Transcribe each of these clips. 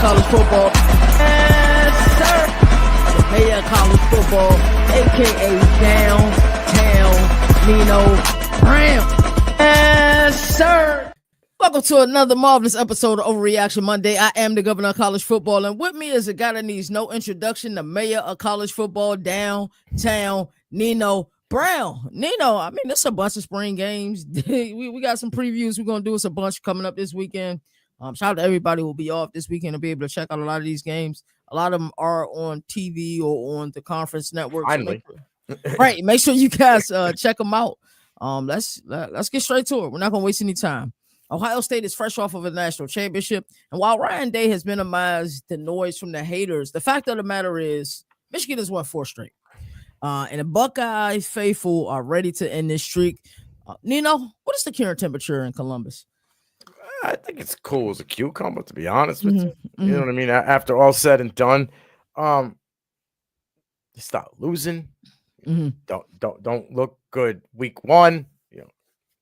college football. Yes, sir. The mayor of college football, a.k.a. Downtown Nino Brown. Yes, sir. Welcome to another marvelous episode of Overreaction Monday. I am the governor of college football, and with me is a guy that needs no introduction, the mayor of college football, Downtown Nino Brown. Nino, I mean, there's a bunch of spring games. we got some previews. We're going to do us a bunch coming up this weekend. Shout out to everybody who will be off this weekend to be able to check out a lot of these games. A lot of them are on TV or on the conference network. Finally. Right. Make sure you guys check them out. Let's get straight to it. We're not going to waste any time. Ohio State is fresh off of a national championship. And while Ryan Day has minimized the noise from the haters, the fact of the matter is Michigan has won 4 straight. And the Buckeye faithful are ready to end this streak. Nino, what is the current temperature in Columbus? I think it's cool as a cucumber, to be honest with you. You know what I mean? After all said and done, they start losing. Don't look good week 1. You know,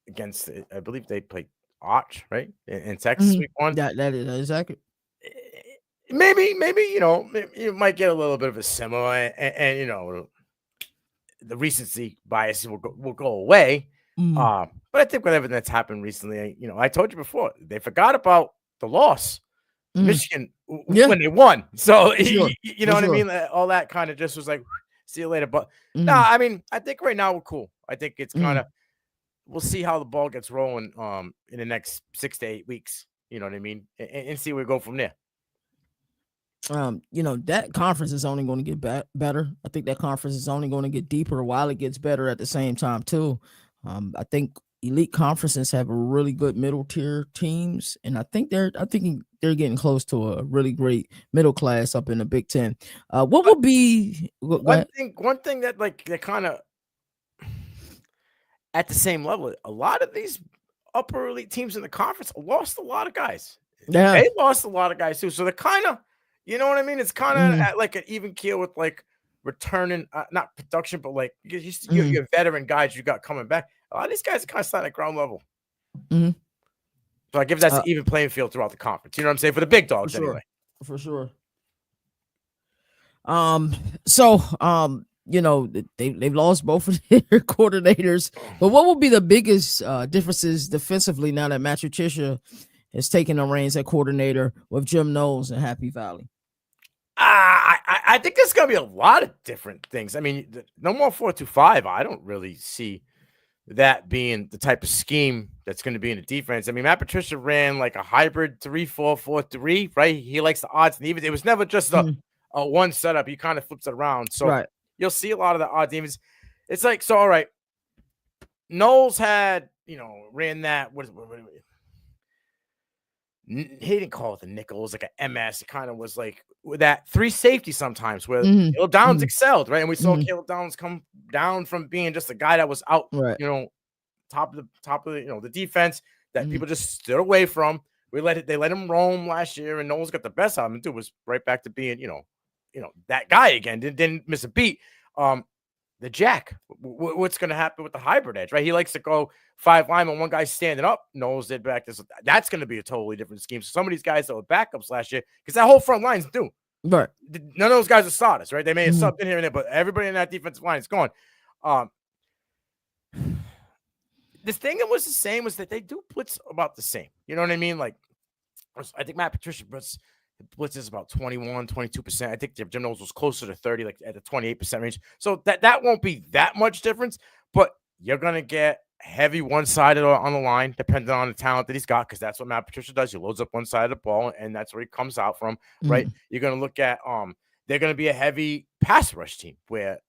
against I believe they played Arch, right? In Texas week 1. That is accurate. Maybe you might get a little bit of a similar, and you know, the recency bias will go away. But I think with everything that's happened recently, you know, I told you before, they forgot about the loss, Michigan, when they won. So you know what I mean? All that kind of just was like, see you later. But no, I mean, I think right now we're cool. I think it's kind of, we'll see how the ball gets rolling in the next 6 to 8 weeks. You know what I mean? And see where we go from there. You know, that conference is only going to get better. I think that conference is only going to get deeper while it gets better at the same time too. I think elite conferences have really good middle tier teams, and I think they're getting close to a really great middle class up in the Big Ten. What will be one thing that like they're kind of at the same level? A lot of these upper elite teams in the conference lost a lot of guys. Yeah, they lost a lot of guys too. So they're kind of, you know what I mean? It's kind of at like an even keel with like returning, not production, but like your veteran guys you got coming back. A lot of these guys are kind of starting at ground level. So I give that an even playing field throughout the conference. You know what I'm saying? For the big dogs, anyway. For sure. So you know, they've lost both of their coordinators. But what will be the biggest differences defensively now that Matt Patricia has taken the reins at coordinator with Jim Knowles in Happy Valley? I think there's going to be a lot of different things. I mean, no more 4-2-5. I don't really see that being the type of scheme that's going to be in the defense. I mean, Matt Patricia ran like a hybrid 3-4, 4-3, right? He likes the odds and evens. It was never just a one setup. He kind of flips it around. So you'll see a lot of the odds and evens. It's like, so, all right, Knowles had, you know, ran that. What he didn't call it the nickel. It was like an MS. It kind of was like that 3 safety sometimes where Caleb Downs excelled, right? And we saw Caleb Downs come down from being just a guy that was out, you know, top of the you know, the defense that people just stood away from. They let him roam last year, and Knowles got the best out of him. Dude was right back to being, you know, that guy again. Didn't miss a beat. The jack, what's going to happen with the hybrid edge, right? He likes to go 5 linemen, one guy standing up. Knowles did back this. That's going to be a totally different scheme. So some of these guys that were backups last year, because that whole front line's new. Right. None of those guys are starters, right? They may have subbed in here and there, but everybody in that defensive line is gone. The thing that was the same was that they do blitz about the same. You know what I mean? Like, I think Matt Patricia blitz is about 21, 22%. I think Jim Knowles was closer to 30, like at the 28% range. So that won't be that much difference, but you're going to get heavy one-sided on the line, depending on the talent that he's got, because that's what Matt Patricia does. He loads up one side of the ball, and that's where he comes out from, right? You're going to look at, they're going to be a heavy pass rush team, where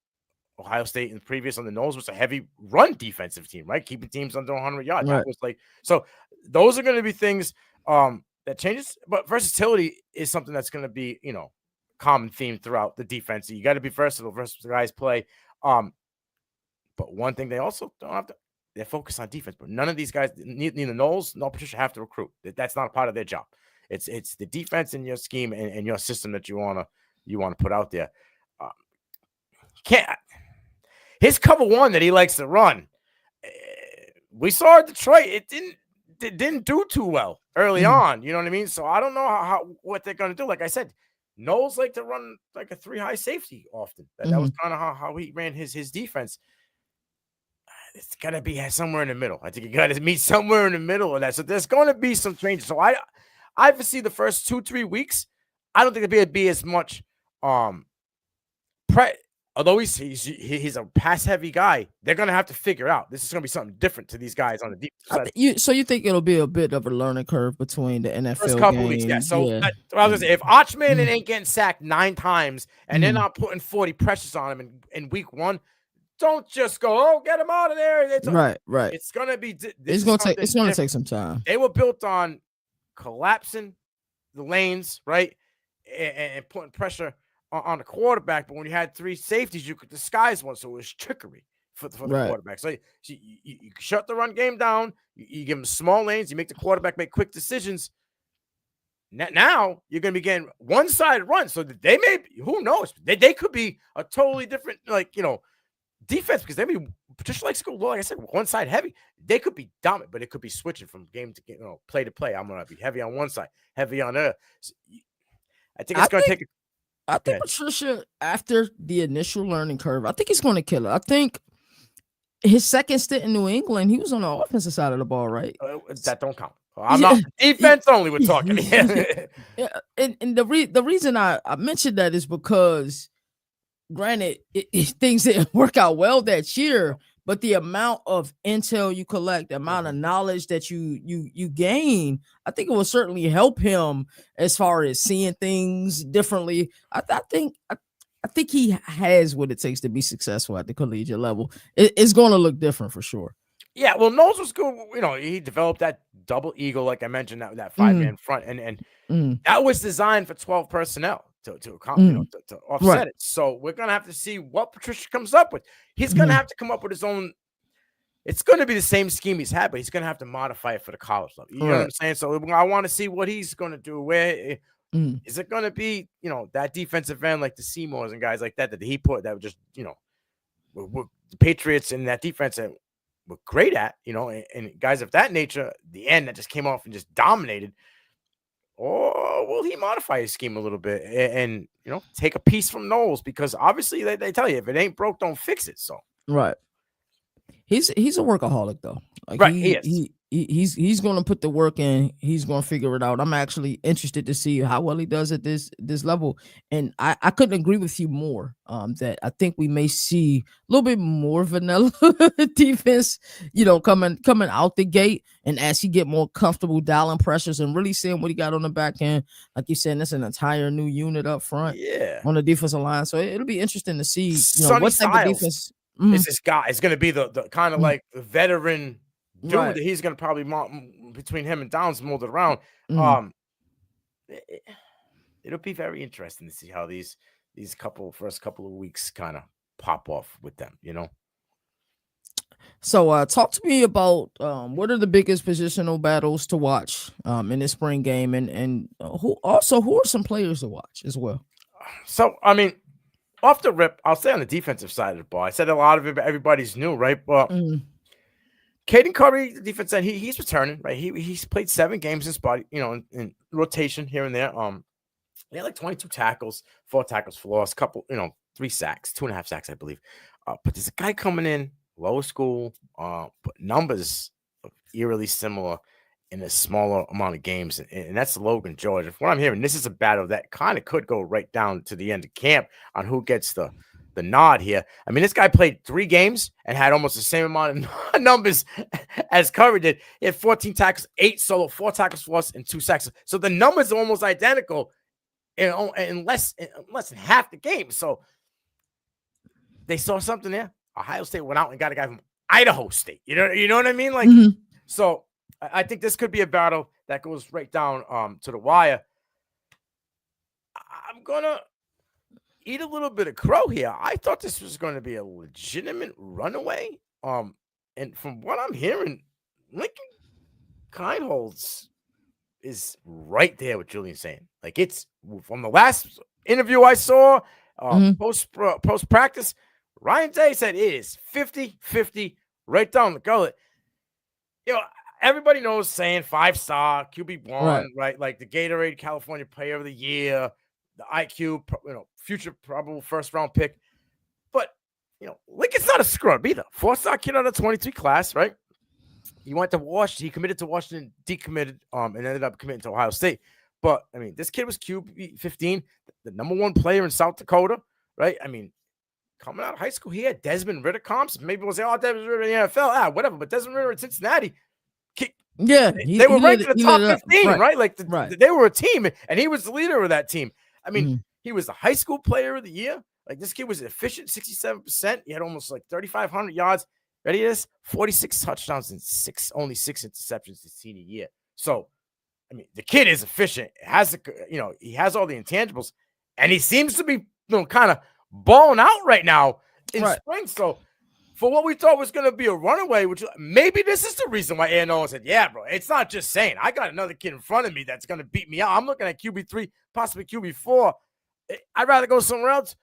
Ohio State in the previous on the nose was a heavy run defensive team, right? Keeping teams under 100 yards. That was like, so those are going to be things, that changes, but versatility is something that's going to be, you know, common theme throughout the defense. You got to be versatile. Versatile guys play. But one thing they also don't have to, they're focused on defense. But none of these guys, neither Knowles nor Patricia, have to recruit. That's not a part of their job. It's the defense in your scheme and your system that you want to put out there. His cover one that he likes to run. We saw at Detroit. It didn't didn't do too well early on. You know what I mean? So I don't know what they're going to do. Like I said, Knowles like to run like a 3-high safety often. That was kind of how he ran his defense. It's got to be somewhere in the middle. I think you got to meet somewhere in the middle of that. So there's going to be some changes. So I foresee the first 2-3 weeks. I don't think it'd be as much. Although he's a pass heavy guy, they're going to have to figure out this is going to be something different to these guys on the deep side. So you think it'll be a bit of a learning curve between the NFL first couple games? Weeks, yeah. So I was gonna say, if Archman ain't getting sacked 9 times and they're not putting 40 pressures on him in week 1. Don't just go, oh, get him out of there. Right. It's gonna be. It's gonna take some time. They were built on collapsing the lanes, right, and putting pressure on the quarterback. But when you had 3 safeties, you could disguise one, so it was trickery for the quarterback. So you shut the run game down. You give them small lanes. You make the quarterback make quick decisions. Now you're going to be getting one-sided runs, so that they may be, who knows? They could be a totally different, defense, because Patricia likes to go, like I said, one side heavy. They could be dominant, but it could be switching from game to game, play to play. I'm going to be heavy on one side, heavy on the other. So I think it's going to take. I think Patricia, after the initial learning curve, I think he's going to kill it. I think his second stint in New England, he was on the offensive side of the ball, right? That don't count. I'm not defense only. We're talking. Yeah, and the reason I mentioned that is because, granted, things didn't work out well that year, but the amount of intel you collect, the amount of knowledge that you gain, I think it will certainly help him as far as seeing things differently. I think he has what it takes to be successful at the collegiate level. It's going to look different for sure. Yeah, well, Knowles was good. He developed that double eagle, like I mentioned, that 5-man front, and that was designed for 12 personnel to offset it. So we're gonna have to see what Patricia comes up with. He's gonna have to come up with his own. It's gonna be the same scheme he's had, but he's gonna have to modify it for the college level. You know what I'm saying? So I want to see what he's gonna do. Where is it gonna be? That defensive end like the Seymours and guys like that he put that would just the Patriots in that defense that were great at, and guys of that nature, the end that just came off and just dominated. Or will he modify his scheme a little bit and take a piece from Knowles? Because obviously they tell you if it ain't broke, don't fix it. So he's a workaholic though. He is. He's going to put the work in. He's going to figure it out. I'm actually interested to see how well he does at this level. And I couldn't agree with you more. That I think we may see a little bit more vanilla defense, coming out the gate. And as he get more comfortable dialing pressures and really seeing what he got on the back end, like you said, that's an entire new unit up front, on the defensive line. So it'll be interesting to see, what type of defense. Is this guy is going to be the kind of like the veteran dude that he's going to probably between him and Downs mold it around. It'll be very interesting to see how these first couple of weeks kind of pop off with them, So talk to me about what are the biggest positional battles to watch in this spring game, and who are some players to watch as well? So I mean, off the rip, I'll say on the defensive side of the ball, I said a lot of everybody's new, right? But Caden Curry, the defense end, he's returning, right? He's played 7 games in spot, in rotation here and there. He had like 22 tackles, 4 tackles for loss, couple, 3 sacks, 2.5 sacks, I believe. But there's a guy coming in, low school, but numbers eerily similar in a smaller amount of games, and that's Logan George. From what I'm hearing, this is a battle that kind of could go right down to the end of camp on who gets the nod here. I mean, this guy played 3 games and had almost the same amount of numbers as Curry did. He had 14 tackles, 8 solo, 4 tackles for loss, and 2 sacks. So the numbers are almost identical in less than half the game. So they saw something there. Ohio State went out and got a guy from Idaho State. You know what I mean? Like, so I think this could be a battle that goes right down to the wire. I'm gonna eat a little bit of crow here. I thought this was going to be a legitimate runaway. And from what I'm hearing, Lincoln Kindholz is right there with Julian saying. Like, it's from the last interview I saw, post practice, Ryan Day said it is 50-50 right down the gullet. everybody knows saying 5-star QB1, Right. right? Like the Gatorade California Player of the Year, the IQ, future probable first round pick. But Lincoln's not a scrub either. 4-star kid out of 23 class, right? He went to Washington. He committed to Washington, decommitted, and ended up committing to Ohio State. But I mean, this kid was QB 15, the number 1 player in South Dakota, right? I mean, coming out of high school, he had Desmond Ritter comps. Maybe we'll say, "Oh, Desmond Ritter in the NFL, whatever." But Desmond Ritter at Cincinnati, Yeah, they were ranked in the top 15, right? Like they were a team, and he was the leader of that team. I mean, he was the high school player of the year. Like this kid was efficient, 67%. He had almost like 3,500 yards. Ready to this? 46 touchdowns and only 6 interceptions his senior year. So, I mean, the kid is efficient. He has all the intangibles, and he seems to be kind of balling out right now in spring. So, for what we thought was going to be a runaway, which maybe this is the reason why A&O said, "Yeah, bro, it's not just saying I got another kid in front of me that's going to beat me out. I'm looking at QB3, possibly QB4. I'd rather go somewhere else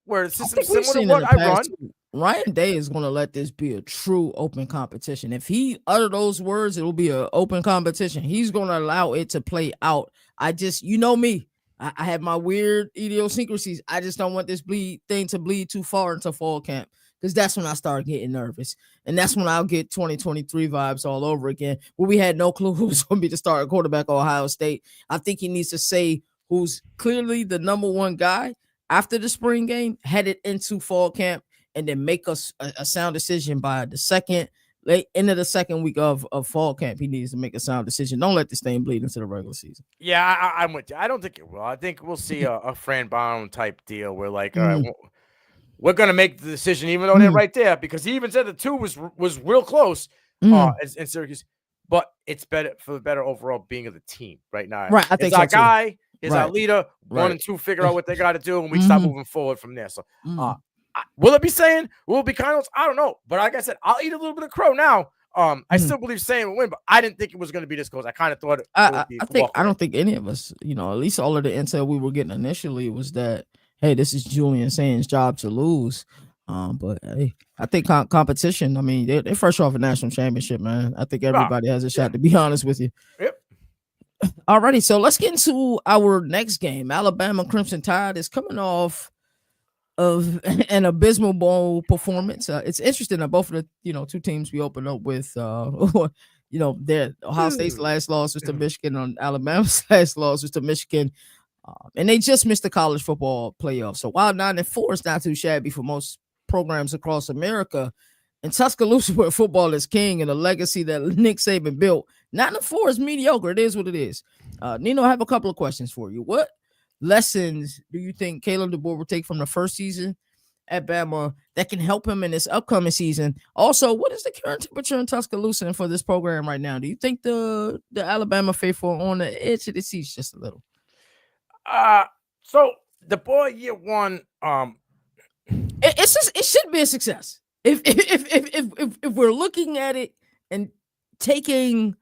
where the system's similar to what I run." Ryan Day is going to let this be a true open competition. If he utter those words, it'll be an open competition. He's going to allow it to play out. Me. I have my weird idiosyncrasies. I just don't want this thing to bleed too far into fall camp, because that's when I start getting nervous. And that's when I'll get 2023 vibes all over again, where we had no clue who's going to be the starting quarterback at Ohio State. I think he needs to say who's clearly the number 1 guy after the spring game, headed into fall camp, and then make us a sound decision by the end of the second week of fall camp. He needs to make a sound decision. Don't let this thing bleed into the regular season. Yeah, I'm with you. I don't think it will. I think we'll see a Fran Brown type deal where, like, all right, we're going to make the decision, even though they're right there, because he even said the 2 was real close in Syracuse. But it's better for the better overall being of the team right now. Right, I think it's so our too. guy, is our leader. 1 and 2 figure out what they got to do, and we start moving forward from there. So, will it be saying? Will it be Cardinals? I don't know. But like I said, I'll eat a little bit of crow now. I still believe saying will win, but I didn't think it was going to be this close. I kind of thought it would be. I don't think any of us, at least all of the intel we were getting initially was that, hey, this is Julian Saint's job to lose. But hey, I think competition. I mean, they're fresh off a national championship, man. I think everybody has a shot. To be honest with you. Yep. Alrighty, so let's get into our next game. Alabama Crimson Tide is coming off of an abysmal bowl performance. It's interesting that both of the 2 teams we open up with, their Ohio State's last loss was to Michigan, and Alabama's last loss was to Michigan, and they just missed the college football playoff. So while 9-4 is not too shabby for most programs across America, in Tuscaloosa, where football is king and a legacy that Nick Saban built, 9-4 is mediocre. It is what it is. Nino, I have a couple of questions for you. What lessons do you think Caleb DeBoer will take from the first season at Bama that can help him in this upcoming season? Also, what is the current temperature in Tuscaloosa for this program right now? Do you think the Alabama faithful are on the edge of the seats just a little? So DeBoer year 1, it should be a success. If we're looking at it and taking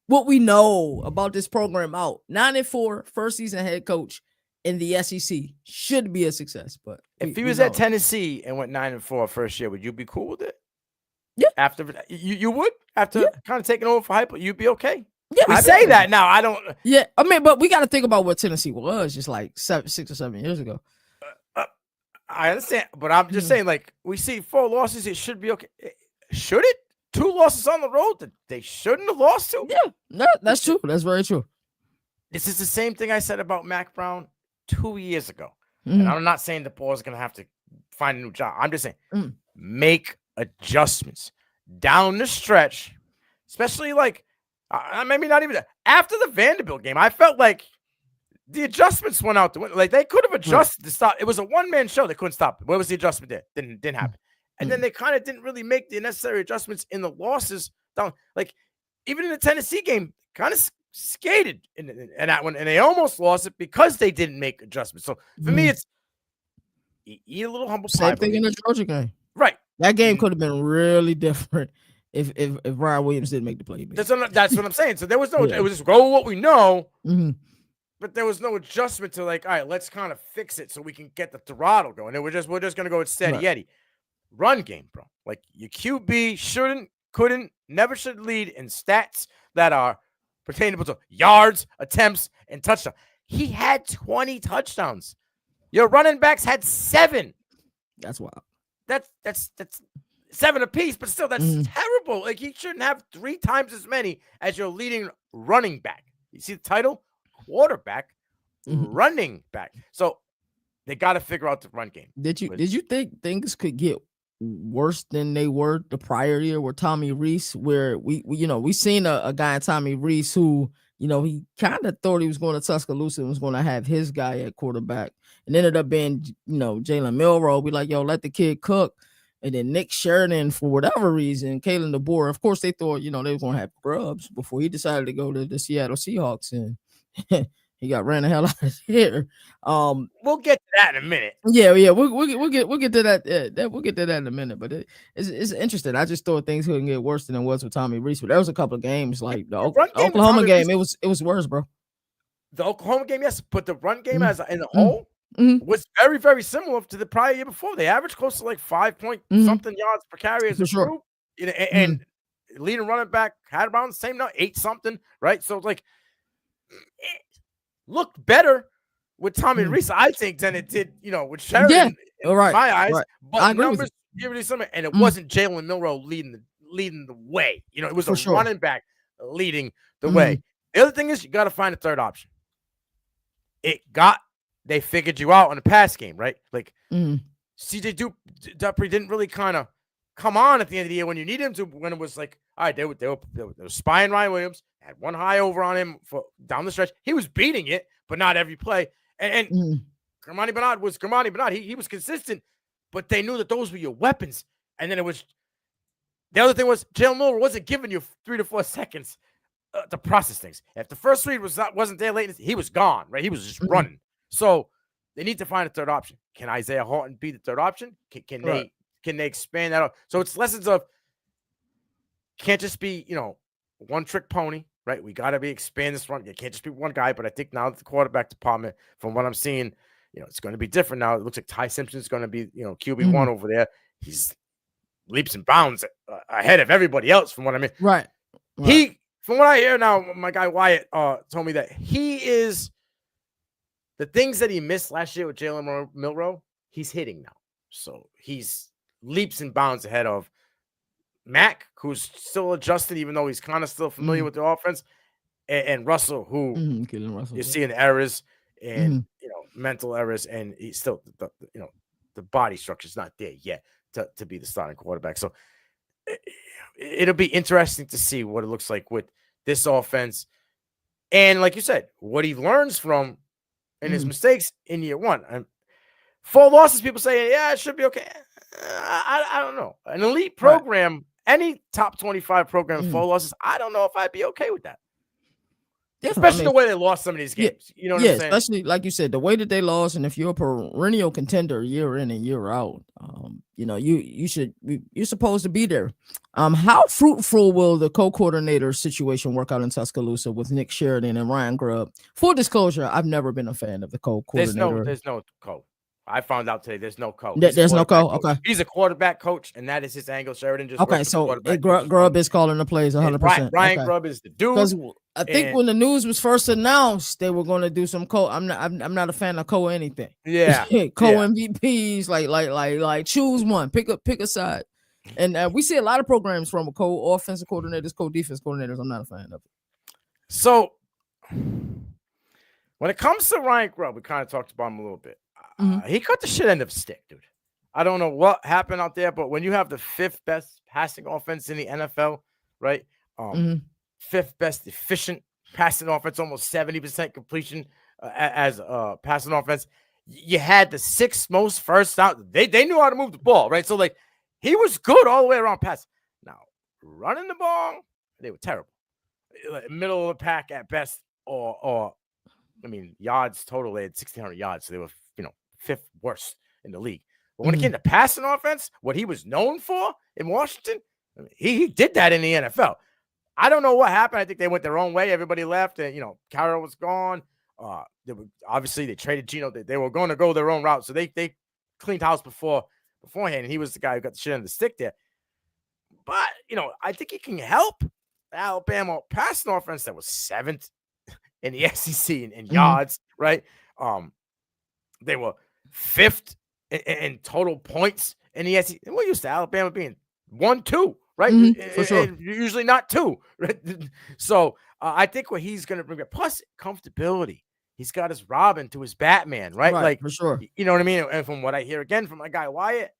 what we know about this program out, 9-4, first season head coach in the SEC should be a success. But if he was at Tennessee and went 9-4 first year, would you be cool with it? Yeah. After you would after kind of taking over for hype, you'd be okay. Yeah, we say that now. I don't. Yeah, I mean, but we got to think about what Tennessee was just like 6 or 7 years ago. I understand, but I'm just saying, like, we see 4 losses, it should be okay. Should it? 2 losses on the road that they shouldn't have lost to? Yeah, no, that's true. That's very true. This is the same thing I said about Mac Brown 2 years ago. And I'm not saying the ball is going to have to find a new job. I'm just saying make adjustments down the stretch, especially like maybe not even after the Vanderbilt game. I felt like the adjustments went out the window. Like they could have adjusted to stop. It was a one-man show. They couldn't stop it. Where was the adjustment there? Didn't happen. And then they kind of didn't really make the necessary adjustments in the losses down. Like even in the Tennessee game, kind of skated in that one, and they almost lost it because they didn't make adjustments. So for me, it's eat a little humble pie. Same thing in the Georgia game. Right. That game could have been really different if Ryan Williams didn't make the play. That's what I'm saying. So there was no. It was just go with what we know. But there was no adjustment to like, all right, let's kind of fix it so we can get the throttle going. And we're just gonna go with steady Eddie. Run game, bro. Like your QB shouldn't never should lead in stats that are pertainable to yards, attempts, and touchdowns. He had 20 touchdowns. Your running backs had 7. That's wild. That's 7 apiece, but still, that's terrible. Like, he shouldn't have 3 times as many as your leading running back. You see the title? Quarterback, running back. So they got to figure out the run game. Did you think things could get worse than they were the prior year with Tommy Reese, where we seen a guy in Tommy Reese who, he kind of thought he was going to Tuscaloosa and was going to have his guy at quarterback, and ended up being, Jalen Milroe. We like, let the kid cook. And then Nick Sheridan, for whatever reason, Kalen DeBoer, of course, they thought, they were going to have Grubbs before he decided to go to the Seattle Seahawks, and he got ran the hell out of here. We'll get to that in a minute. Yeah, we'll get to that. We'll get to that in a minute. But it's interesting. I just thought things couldn't get worse than it was with Tommy Reese. But there was a couple of games, like the Oklahoma game. It was worse, bro. The Oklahoma game, yes, but the run game as in the whole was very, very similar to the prior year before. They averaged close to like 5 point something yards per carry as a group, and leading running back had around the same now 8 something, right? So like, it looked better with Tommy Reese, I think, than it did, with Sheridan in my eyes. Right. But numbers give you something, and it wasn't Jalen Milroe leading the way. It was a running back leading the way. The other thing is, you got to find a third option. They figured you out on the pass game, right? Like, CJ Dupree didn't really kind of come on at the end of the year when you need him to, when it was like, all right, they were spying Ryan Williams, had one high over on him for down the stretch. He was beating it, but not every play. And Kermani Bernard was Kermani Bernard. He was consistent, but they knew that those were your weapons. And then the other thing was, Jalen Milroe wasn't giving you 3 to 4 seconds to process things. If the first read wasn't there late, he was gone, right? He was just running. So they need to find a third option. Can Isaiah Horton be the third option? Can they expand that out? So it's lessons of, can't just be, one trick pony, right? We got to expand this run. It can't just be one guy. But I think now that the quarterback department, from what I'm seeing, it's going to be different now. It looks like Ty Simpson is going to be, QB1 over there. He's leaps and bounds ahead of everybody else, from what I mean. Right. From what I hear now, my guy Wyatt told me that he is, the things that he missed last year with Jalen Milroe, he's hitting now. So he's leaps and bounds ahead of Mac, who's still adjusted, even though he's kind of still familiar with the offense, and Russell, who you're seeing errors and mental errors, and he's still the body structure is not there yet to be the starting quarterback. So it'll be interesting to see what it looks like with this offense, and like you said, what he learns from and his mistakes in year one. And 4 losses, people say, yeah, it should be okay. I don't know. An elite program, any top 25 program, 4 losses, I don't know if I'd be okay with that. Yeah, especially the way they lost some of these games. You know what I'm saying? Especially, like you said, the way that they lost, and if you're a perennial contender year in and year out, you're supposed to be there. How fruitful will the co-coordinator situation work out in Tuscaloosa with Nick Sheridan and Ryan Grubb? Full disclosure, I've never been a fan of the co-coordinator. There's no co. I found out today there's no co. There's no co. Okay. He's a quarterback coach, and that is his angle. Sheridan just so Grubb is calling the plays 100%. Ryan Grubb is the dude. Because I think when the news was first announced, they were going to do some co. I'm not a fan of co anything. Yeah, MVPs like choose one, pick a side, and we see a lot of programs from co-offensive coordinators, co-defense coordinators. I'm not a fan of it. So when it comes to Ryan Grubb, we kind of talked about him a little bit. He cut the shit end of a stick, dude. I don't know what happened out there, but when you have the 5th best passing offense in the NFL, right? 5th best efficient passing offense, almost 70% completion as passing offense. You had the 6th most first down. They knew how to move the ball, right? So like, he was good all the way around pass. Now running the ball, they were terrible. Middle of the pack at best, or yards total, they had 1,600 yards, so they were 5th worst in the league. But when it came to passing offense, what he was known for in Washington, he did that in the NFL. I don't know what happened. I think they went their own way. Everybody left, and Carroll was gone. Obviously they traded Geno. They were going to go their own route, so they cleaned house beforehand, and he was the guy who got the shit on the stick there. But I think he can help Alabama passing offense that was 7th in the SEC in yards, right? They were 5th in total points in the SEC. We're used to Alabama being 1-2, right? For sure. And usually not 2, right? So I think what he's going to bring back, plus comfortability. He's got his Robin to his Batman, right? Like, for sure. You know what I mean? And from what I hear again from my guy Wyatt,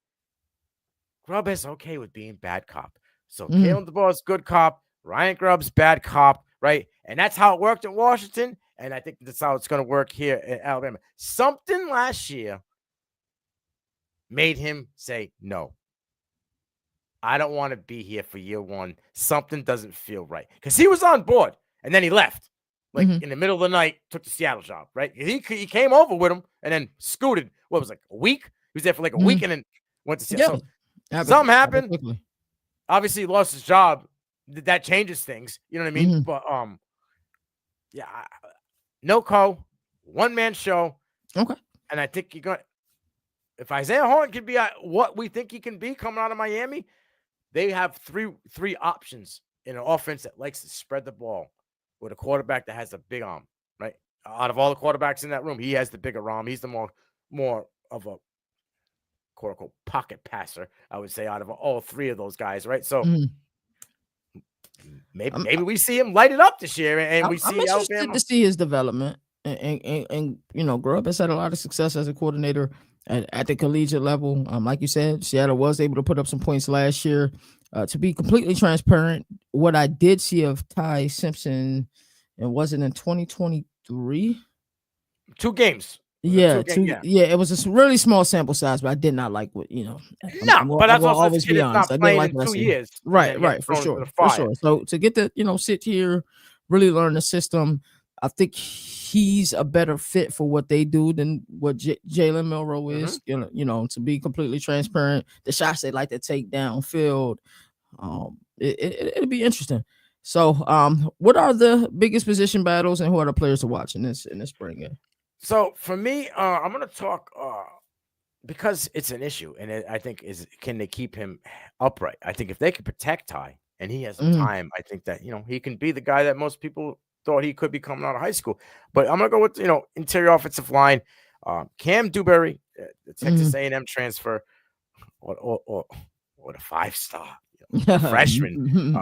Grubb is okay with being bad cop. So Kalen DeBoer is good cop. Ryan Grubb's bad cop, right? And that's how it worked in Washington. And I think that's how it's going to work here in Alabama. Something last year made him say, no, I don't want to be here for year 1. Something doesn't feel right. Because he was on board, and then he left. Like, in the middle of the night, took the Seattle job, right? He came over with him and then scooted, what was it, like a week? He was there for like a week and then went to Seattle. So something happened. Obviously, he lost his job. That changes things. You know what I mean? But, yeah, no one-man show. Okay. And I think you're going to, if Isaiah Horton can be what we think he can be coming out of Miami, they have three options in an offense that likes to spread the ball with a quarterback that has a big arm, right? Out of all the quarterbacks in that room, he has the bigger arm. He's the more of a quote-unquote pocket passer, I would say, out of all 3 of those guys, right? So maybe we see him light it up this year, and we see I'm interested Alabama to see his development. And Grubb has had a lot of success as a coordinator at the collegiate level. Like you said, Seattle was able to put up some points last year. To be completely transparent, what I did see of Ty Simpson, it wasn't in 2023. 2 games. It was a really small sample size, but I did not like what but that's also always be honest. I didn't like in 2 years, right, for sure. So to get to sit here, really learn the system, I think he's a better fit for what they do than what Jalen Milroe is. To be completely transparent, the shots they like to take downfield, it'll be interesting. So, what are the biggest position battles, and who are the players to watch in this spring game? So for me, I'm going to talk because it's an issue, and I think can they keep him upright? I think if they can protect Ty and he has some time, I think that he can be the guy that most people thought he could be coming out of high school. But I'm going to go with interior offensive line, Cam Dewberry, the Texas A&M transfer, or a 5-star freshman,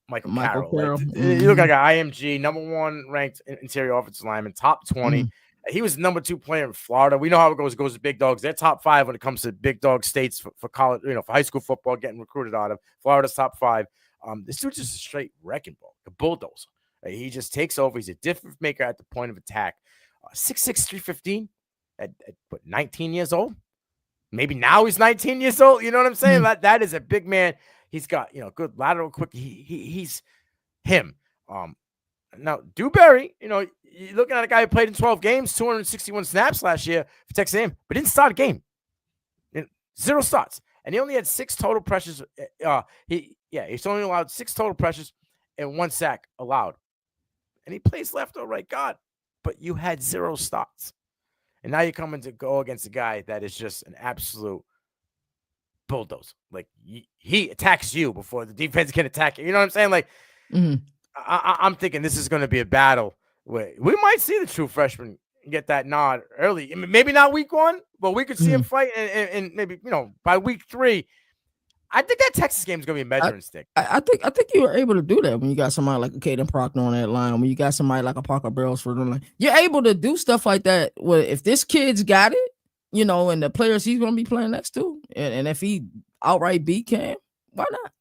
Michael Carroll. He looked like an IMG, number 1 ranked interior offensive lineman, top 20. He was the number 2 player in Florida. We know how it goes. It goes to big dogs. They're top 5 when it comes to big dog states for college, for high school football, getting recruited out of. Florida's top 5. This dude's just a straight wrecking ball, a bulldozer. He just takes over. He's a difference maker at the point of attack. 6'6", 315 at 19 years old. Maybe now he's 19 years old. You know what I'm saying? That is a big man. He's got, good lateral quick. He's him. Now, Dewberry, you're looking at a guy who played in 12 games, 261 snaps last year for Texas A&M, but didn't start a game. 0 starts. And he only had 6 total pressures. He's only allowed 6 total pressures and 1 sack allowed. And he plays left or right guard, but you had 0 starts. And now you're coming to go against a guy that is just an absolute bulldozer. Like, he attacks you before the defense can attack you. You know what I'm saying? Like, I'm thinking this is going to be a battle where we might see the true freshman get that nod early. I mean, maybe not week 1, but we could see him fight, and maybe by week 3. I think that Texas game is going to be a measuring stick. I think you were able to do that when you got somebody like a Caden Proctor on that line, when you got somebody like a Parker Barrelsford on the line. You're able to do stuff like that. Well, if this kid's got it, and the players he's going to be playing next to, and if he outright beat Cam, why not?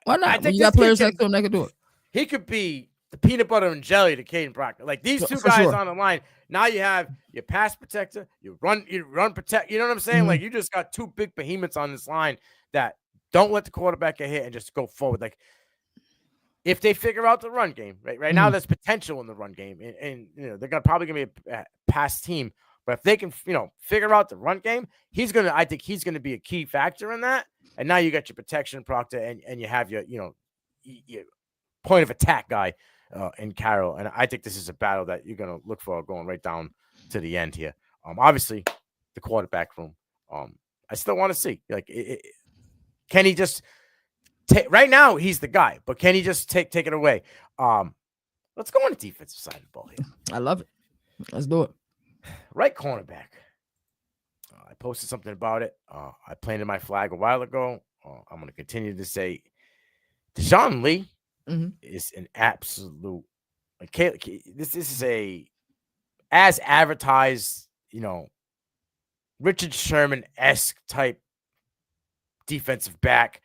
Why not? When you got players next to him that can do it. He could be the peanut butter and jelly to Caden Proctor. Like, these 2 guys on the line. Now you have your pass protector, you run protect. You know what I'm saying? Like, you just got 2 big behemoths on this line that don't let the quarterback get hit and just go forward. Like, if they figure out the run game, right now there's potential in the run game, and they're probably gonna be a pass team. But if they can, figure out the run game, I think he's gonna be a key factor in that. And now you got your protection Proctor, and you have your point of attack guy in Carroll. And I think this is a battle that you're gonna look for going right down to the end here. Obviously, the quarterback room. I still want to see, like, can he just right now he's the guy, but can he just take it away? Let's go on the defensive side of the ball here. I love it. Let's do it. Right cornerback. I posted something about it. I planted my flag a while ago. I'm going to continue to say Deshaun Lee is an absolute. This is a as advertised, Richard Sherman-esque type defensive back.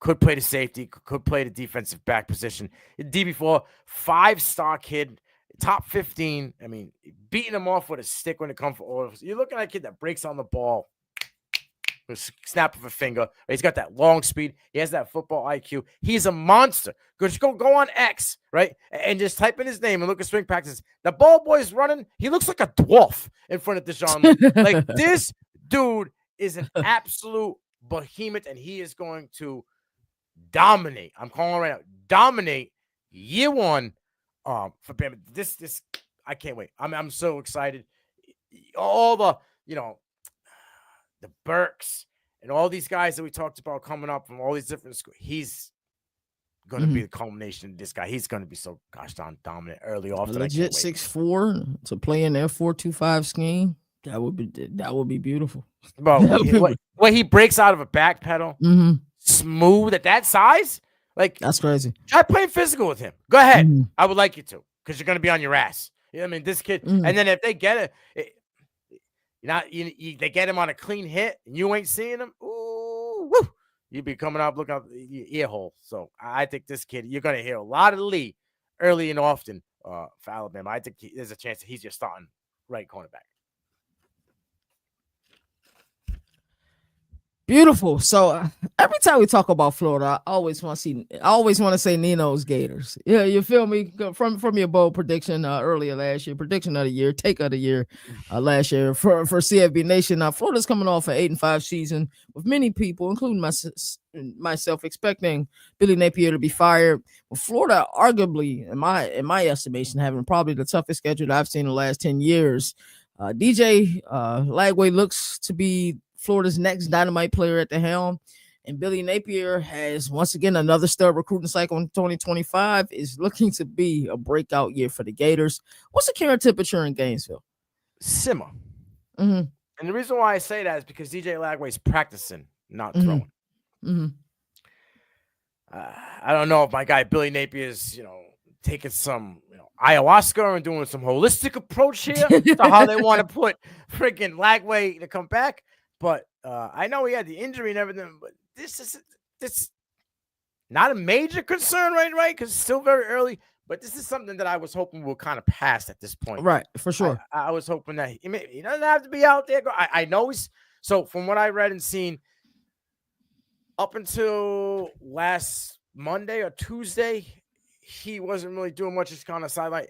Could play the safety, could play the defensive back position. DB4, 5-star kid, top 15. I mean, beating him off with a stick when it comes for orders. You're looking at a kid that breaks on the ball with a snap of a finger. He's got that long speed. He has that football IQ. He's a monster. Just go on X, right? And just type in his name and look at swing practice. The ball boy's running. He looks like a dwarf in front of Deshaun Lee. Like, this dude is an absolute behemoth, and he is going to dominate. I'm calling right now. Dominate year one. For Bama. This I can't wait. I'm so excited. All the the Burks and all these guys that we talked about coming up from all these different schools. He's going to be the culmination of this guy. He's going to be so gosh darn dominant early off. Legit 6'4" to play in their 4-2-5 scheme. That would be beautiful. Bro, when he breaks out of a back pedal, smooth at that size, like that's crazy. Try playing physical with him. Go ahead. I would like you to, because you're going to be on your ass. I mean, this kid, and then if they get they get him on a clean hit and you ain't seeing him, ooh, woo, you'd be coming up looking out your ear hole. So I think this kid, you're going to hear a lot of Lee early and often for Alabama. I think there's a chance that he's your starting right cornerback. Beautiful. So every time we talk about Florida, I always want to say Nino's Gators. Yeah, you feel me? From your bold prediction earlier last year, prediction of the year, take of the year last year for CFB Nation. Now Florida's coming off an 8-5 season, with many people, including myself, expecting Billy Napier to be fired. Well, Florida, arguably, in my estimation, having probably the toughest schedule that I've seen in the last 10 years. DJ Lagway looks to be Florida's next dynamite player at the helm, and Billy Napier has once again another stud recruiting cycle in 2025. Is looking to be a breakout year for the Gators. What's the current temperature in Gainesville? Simmer. And the reason why I say that is because DJ Lagway's practicing, not throwing. I don't know if my guy Billy Napier's, taking some, ayahuasca and doing some holistic approach here to how they want to put freaking Lagway to come back. But I know he had the injury and everything, but this is not a major concern, right? Because it's still very early. But this is something that I was hoping will kind of pass at this point. Right, for sure. I was hoping that he doesn't have to be out there. I know he's – so from what I read and seen, up until last Monday or Tuesday, he wasn't really doing much. Just kind of sideline.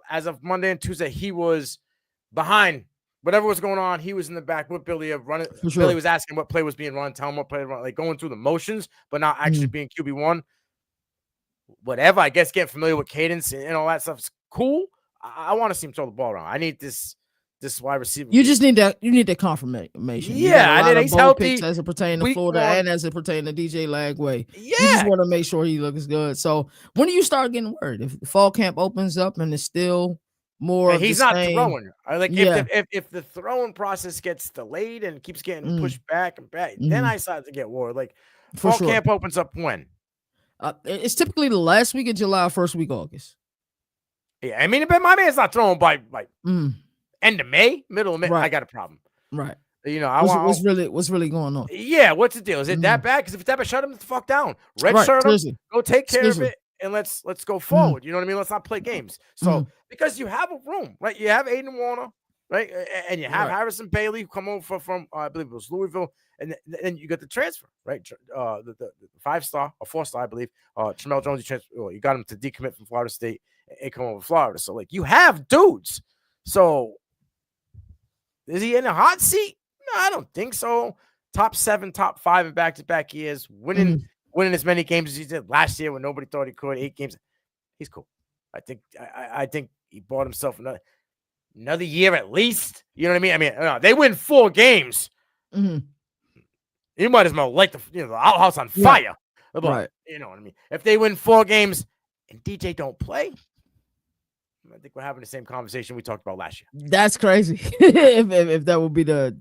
As of Monday and Tuesday, he was behind. Whatever was going on, he was in the back with Billy running. Sure. Billy was asking what play was being run, telling him what play was run, like going through the motions, but not actually being QB1. Whatever, I guess getting familiar with cadence and all that stuff is cool. I want to see him throw the ball around. I need this wide receiver. You just need that. You need that confirmation. Yeah, he's healthy as it pertains to Florida and as it pertains to DJ Lagway. Yeah, you just want to make sure he looks good. So when do you start getting word if the fall camp opens up and it's still more? He's not throwing. If the throwing process gets delayed and keeps getting pushed back and back, then I start to get worried. Like fall camp opens up when? It's typically the last week of July, first week of August. Yeah, I mean, my man's not throwing by end of May, middle of May. Right. I got a problem. Right. What's really going on? Yeah, what's the deal? Is it that bad? Because if it's that bad, shut him the fuck down. Shirt him. Go take care of it. And let's go forward. You know what I mean? Let's not play games. So because you have a room, right? You have Aiden Warner, right? And you have Harrison Bailey who come over from I believe it was Louisville, and then you got the transfer, right? The 5-star or 4-star, I believe. Tramel Jones, you got him to decommit from Florida State and come over to Florida. So like you have dudes. So is he in a hot seat? No, I don't think so. Top 7, top 5 in back-to-back years, winning as many games as he did last year when nobody thought he could. 8 games. He's cool. I think he bought himself another year at least. You know what I mean? They win 4 games. You might as well light the outhouse on fire. Right. You know what I mean? If they win 4 games and DJ don't play, I think we're having the same conversation we talked about last year. That's crazy. if that would be the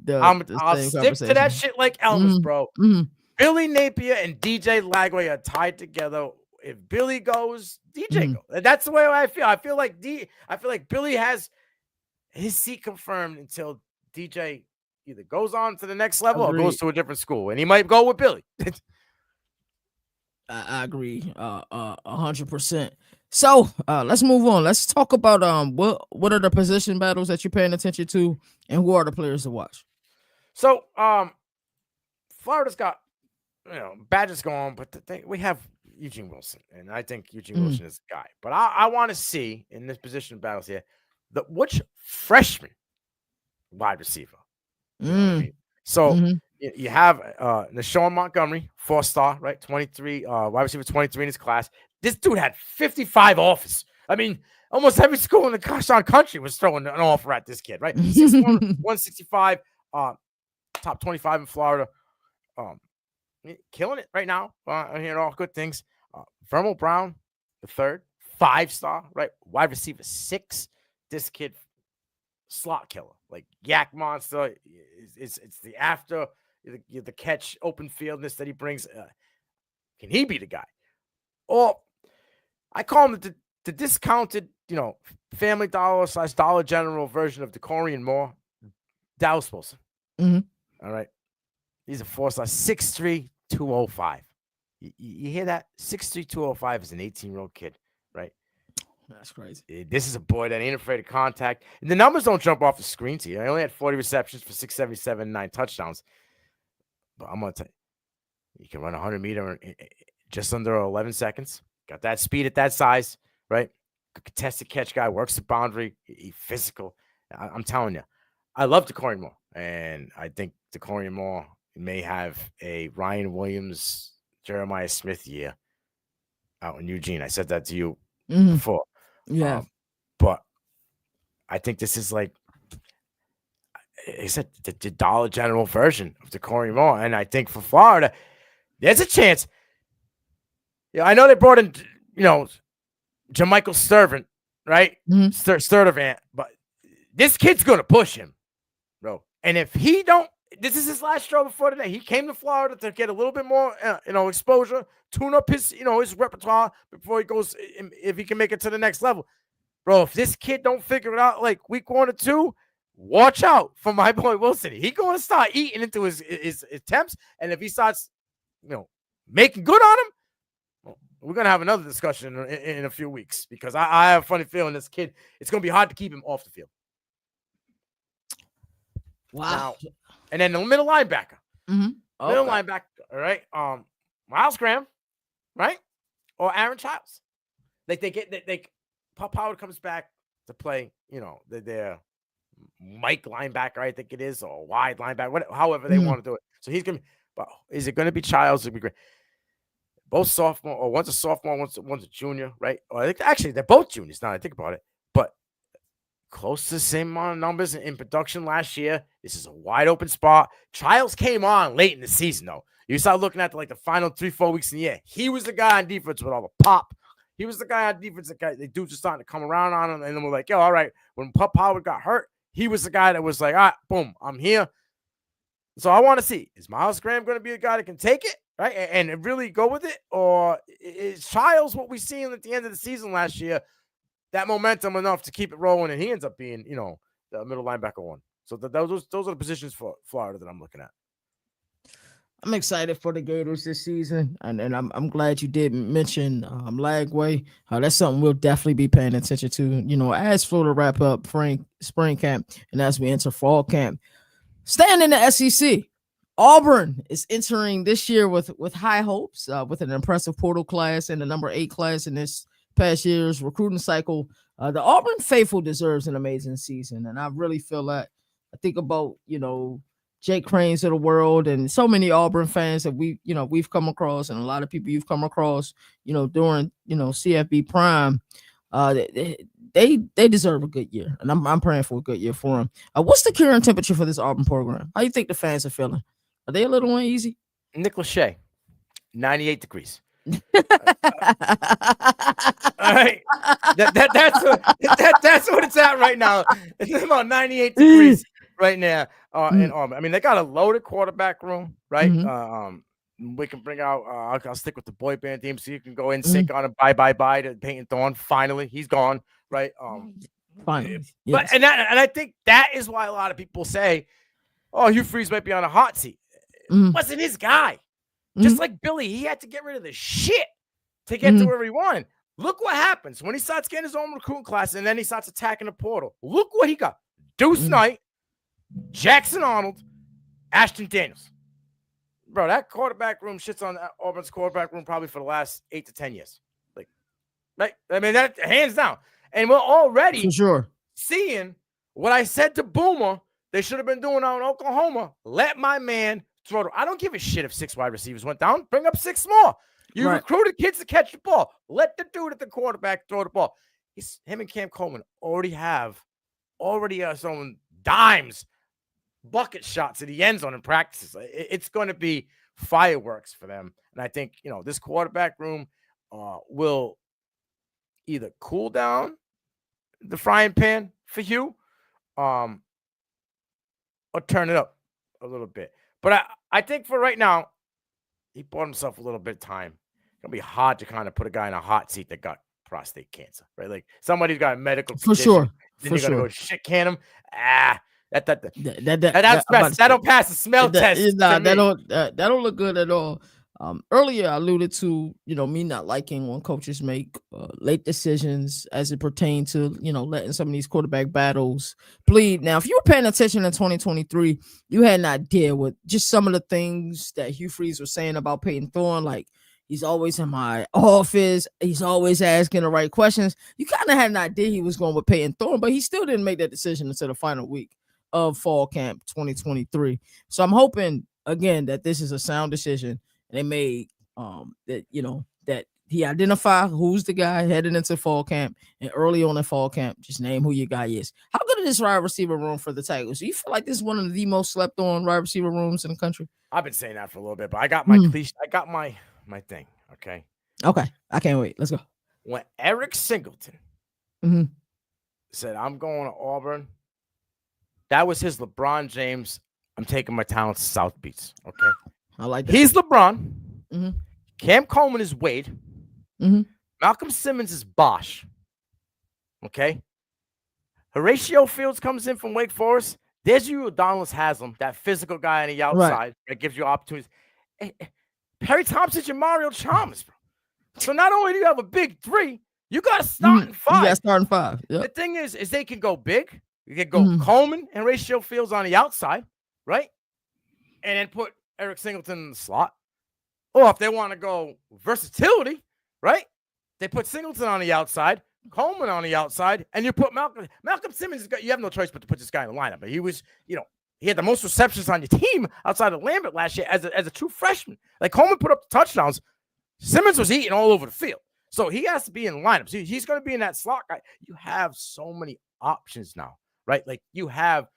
I'll same stick to that shit like Elvis, bro. Billy Napier and DJ Lagway are tied together. If Billy goes, DJ goes. That's the way I feel. I feel like Billy has his seat confirmed until DJ either goes on to the next level or goes to a different school, and he might go with Billy. I agree, 100%. So let's move on. Let's talk about what are the position battles that you're paying attention to, and who are the players to watch. So Florida's got Badgers going, but we have Eugene Wilson, and I think Eugene Wilson is the guy. But I want to see in this position battles here which freshman wide receiver. You know what I mean? So you have Nashawn Montgomery, 4-star, right? 23, wide receiver 23 in his class. This dude had 55 offers. I mean, almost every school in the country was throwing an offer at this kid, right? 6'1", 165, top 25 in Florida. Killing it right now. I'm hearing all good things. Vermal Brown, the third, 5-star, right? Wide receiver 6. This kid, slot killer, like yak monster. It's the after the catch open fieldness that he brings. Can he be the guy? Or I call him the discounted, Family Dollar / Dollar General version of Decorian Moore, Dallas Wilson. All right. He's a 4-star, 6'3", 205. You hear that? 6'3", 205 is an 18-year-old kid, right? That's crazy. This is a boy that ain't afraid of contact. And the numbers don't jump off the screen to you. I only had 40 receptions for 677, 9 touchdowns. But I'm going to tell you, you can run 100 meter in just under 11 seconds. Got that speed at that size, right? Contested catch guy, works the boundary. He's physical. I'm telling you, I love Decorian Moore. And I think Decorian Moore may have a Ryan Williams, Jeremiah Smith year out in Eugene. I said that to you before. Yeah. But I think this is like, I said, the Dollar General version of Decorian Moore. And I think for Florida, there's a chance. I know they brought in, Jermichael Sturvant, right? Sturdivant, but this kid's going to push him, bro. And if he don't, this is his last show before today. He came to Florida to get a little bit more, exposure, tune up his, his repertoire before he goes, if he can make it to the next level. Bro, if this kid don't figure it out like week 1 or 2, watch out for my boy Wilson. He's going to start eating into his attempts. And if he starts, making good on him, we're going to have another discussion in a few weeks, because I have a funny feeling this kid, it's going to be hard to keep him off the field. Wow. Now, and then the middle linebacker. Middle linebacker, all right? Miles Graham, right? Or Aaron Childs. Pop Howard comes back to play, their Mike linebacker, I think it is, or wide linebacker, however they want to do it. So he's going to be, but is it going to be Childs? It'd be great. Both sophomore, or one's a sophomore, one's a junior, right? Or I think actually they're both juniors now I think about it. But close to the same amount of numbers in production last year. This is a wide open spot. Childs came on late in the season, though. You start looking at the final 3-4 weeks in the year. He was the guy on defense with all the pop. He was the guy on defense. The dudes are starting to come around on him, and then we're like, yo, all right. When Pop Howard got hurt, he was the guy that was like, all right, boom, I'm here. So I want to see, is Miles Graham going to be the guy that can take it, right, and really go with it? Or is Childs what we seen at the end of the season last year, that momentum enough to keep it rolling, and he ends up being, the middle linebacker one? So those are the positions for Florida that I'm looking at. I'm excited for the Gators this season, and I'm glad you did mention Lagway. That's something we'll definitely be paying attention to, as Florida wrap up spring camp and as we enter fall camp. Staying in the SEC, Auburn is entering this year with high hopes, with an impressive portal class and the number 8 class in this past year's recruiting cycle. The Auburn faithful deserves an amazing season, and I really feel that. I think about Jake Cranes of the world and so many Auburn fans that we've come across, and a lot of people you've come across during CFB Prime. They deserve a good year, and I'm praying for a good year for them. What's the current temperature for this Auburn program? How do you think the fans are feeling? Are they a little uneasy? Nick Lachey, 98 degrees. All right, that's what it's at right now. It's about 98 degrees right now in Auburn. I mean, they got a loaded quarterback room, right? We can bring out. I'll stick with the boy band team, so you can go in sync on a bye to Peyton Thorne. Finally, he's gone, right? Finally, but yes. and I think that is why a lot of people say, "Oh, Hugh Freeze might be on a hot seat." Wasn't his guy. Just like Billy, he had to get rid of the shit to get to where he wanted. Look what happens when he starts getting his own recruiting class and then he starts attacking the portal. Look what he got. Deuce Knight, Jackson Arnold, Ashton Daniels. Bro, that quarterback room shits on Auburn's quarterback room probably for the last 8 to 10 years. Like, right? I mean, that hands down. And we're already for sure seeing what I said to Boomer they should have been doing out in Oklahoma. Let my man throw it. I don't give a shit if 6 wide receivers went down. Bring up 6 more. You recruited kids to catch the ball. Let the dude at the quarterback throw the ball. Him and Cam Coleman already are throwing dimes, bucket shots at the end zone in practices. It's going to be fireworks for them. And I think, this quarterback room will either cool down the frying pan for Hugh or turn it up a little bit. But I think for right now, he bought himself a little bit of time. It's going to be hard to kind of put a guy in a hot seat that got prostate cancer, right? Like somebody's got a medical condition. For sure. Then you're going to go shit can him. That don't pass the smell test. That don't look good at all. Earlier I alluded to, me not liking when coaches make late decisions as it pertains to, letting some of these quarterback battles bleed. Now, if you were paying attention in 2023, you had an idea with just some of the things that Hugh Freeze was saying about Peyton Thorne, like he's always in my office, he's always asking the right questions. You kind of had an idea he was going with Peyton Thorne, but he still didn't make that decision until the final week of fall camp 2023. So I'm hoping again that this is a sound decision. They made that he identify who's the guy heading into fall camp, and early on in fall camp, just name who your guy is. How good is this wide receiver room for the Tigers? Do you feel like this is one of the most slept on wide receiver rooms in the country? I've been saying that for a little bit, but I got my cliche. I got my thing. Okay. I can't wait. Let's go. When Eric Singleton said, "I'm going to Auburn," that was his LeBron James. I'm taking my talents to South Beach. Okay. I like that. He's LeBron. Cam Coleman is Wade. Malcolm Simmons is Bosch. Okay. Horatio Fields comes in from Wake Forest. There's you, Adonis Haslam, that physical guy on the outside that gives you opportunities. Perry Thompson's your Mario Chalmers, bro. So not only do you have a big 3, you got to start in 5. You got to start in 5. Yep. The thing is they can go big. You can go Coleman and Horatio Fields on the outside, right? And then put Eric Singleton in the slot. Or if they want to go versatility, right? They put Singleton on the outside, Coleman on the outside, and you put Malcolm Simmons. You have no choice but to put this guy in the lineup. But he was, he had the most receptions on your team outside of Lambert last year as a true freshman. Like Coleman put up the touchdowns. Simmons was eating all over the field. So he has to be in the lineup. So he's going to be in that slot guy. You have so many options now, right? Like you had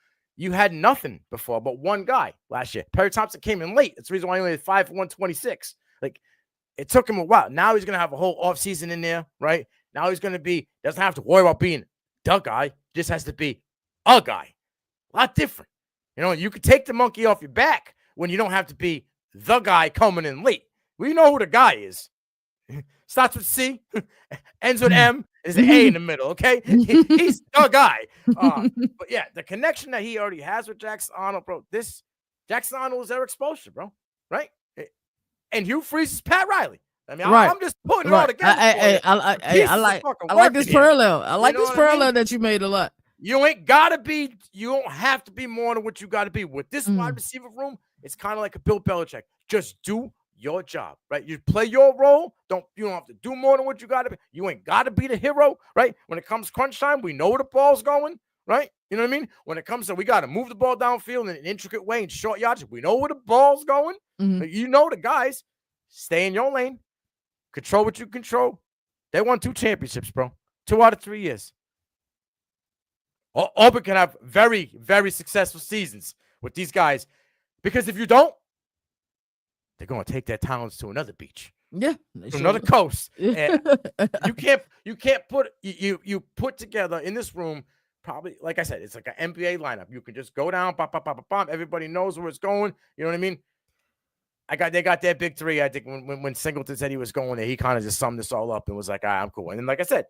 nothing before but one guy last year. Perry Thompson came in late. That's the reason why he only had 5 for 126. Like, it took him a while. Now he's going to have a whole offseason in there, right? Now he's going to doesn't have to worry about being the guy. Just has to be a guy. A lot different. You could take the monkey off your back when you don't have to be the guy coming in late. We know who the guy is. Starts with C, ends with M, is an A in the middle, okay? He's the guy. But yeah, the connection that he already has with Jackson Arnold, bro, Jackson Arnold is Eric Spoelstra, bro, right? And Hugh Freeze is Pat Riley. I mean, I'm just putting it all together. I like this parallel. I like this parallel that you made a lot. You don't have to be more than what you got to be. With this wide receiver room, it's kind of like a Bill Belichick. Just do your job, right? You play your role. You don't have to do more than what you got to be. You ain't got to be the hero, right? When it comes crunch time, we know where the ball's going, right? You know what I mean? When it comes to we got to move the ball downfield in an intricate way in short yardage, we know where the ball's going. You know the guys. Stay in your lane. Control what you control. They won 2 championships, bro. 2 out of 3 years. Auburn can have very, very successful seasons with these guys because if you don't, they're going to take their talents to another beach. Yeah, from another coast. Yeah. You can't put you put together in this room. Probably, like I said, it's like an NBA lineup. You can just go down, pop, pop, pop, pop, pop. Everybody knows where it's going. You know what I mean? They got their big three. I think when Singleton said he was going there, he kind of just summed this all up and was like, all right, I'm cool. And then, like I said,